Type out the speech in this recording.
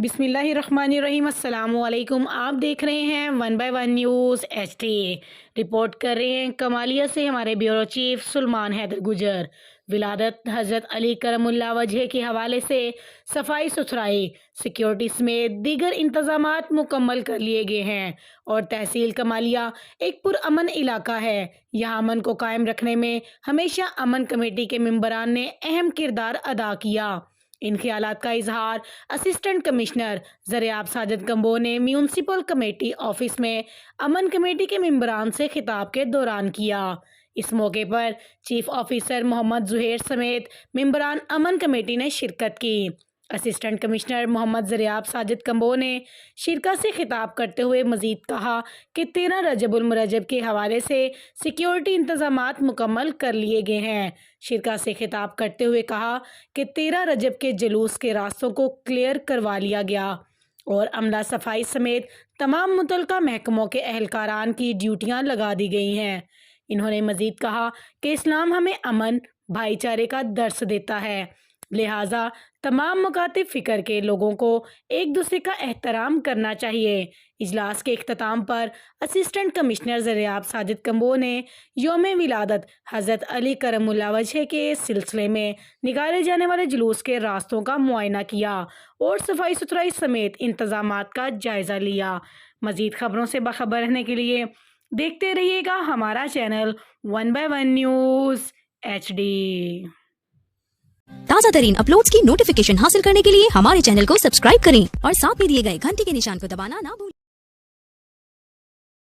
بسم اللہ الرحمن الرحیم۔ السلام علیکم، آپ دیکھ رہے ہیں 1/1 نیوز HD۔ رپورٹ کر رہے ہیں کمالیہ سے ہمارے بیورو چیف سلمان حیدر گجر۔ ولادت حضرت علی کرم اللہ وجہ کے حوالے سے صفائی ستھرائی، سیکیورٹی سمیت دیگر انتظامات مکمل کر لیے گئے ہیں اور تحصیل کمالیہ ایک پرامن علاقہ ہے۔ یہاں امن کو قائم رکھنے میں ہمیشہ امن کمیٹی کے ممبران نے اہم کردار ادا کیا۔ ان خیالات کا اظہار اسسٹنٹ کمشنر زرعیاب ساجد کمبو نے میونسپل کمیٹی آفس میں امن کمیٹی کے ممبران سے خطاب کے دوران کیا۔ اس موقع پر چیف آفیسر محمد زہیر سمیت ممبران امن کمیٹی نے شرکت کی۔ اسسٹنٹ کمشنر محمد زرعیاب ساجد کمبو نے شرکت سے خطاب کرتے ہوئے مزید کہا کہ 13 رجب المرجب کے حوالے سے سیکیورٹی انتظامات مکمل کر لیے گئے ہیں۔ شرکت سے خطاب کرتے ہوئے کہا کہ 13 رجب کے جلوس کے راستوں کو کلیئر کروا لیا گیا اور عملہ صفائی سمیت تمام متعلقہ محکموں کے اہلکاران کی ڈیوٹیاں لگا دی گئی ہیں۔ انہوں نے مزید کہا کہ اسلام ہمیں امن، بھائی چارے کا درس دیتا ہے، لہٰذا تمام مکاتب فکر کے لوگوں کو ایک دوسرے کا احترام کرنا چاہیے۔ اجلاس کے اختتام پر اسسٹنٹ کمشنر زرعیاب ساجد کمبو نے یوم ولادت حضرت علی کرم اللہ وجہ کے سلسلے میں نکالے جانے والے جلوس کے راستوں کا معائنہ کیا اور صفائی ستھرائی سمیت انتظامات کا جائزہ لیا۔ مزید خبروں سے باخبر رہنے کے لیے دیکھتے رہیے گا ہمارا چینل 1/1 نیوز HD۔ تازہ ترین اپلوڈز کی نوٹیفیکیشن حاصل کرنے کے لیے ہمارے چینل کو سبسکرائب کریں اور ساتھ میں دیے گئے گھنٹی کے نشان کو دبانا نہ بھولیں۔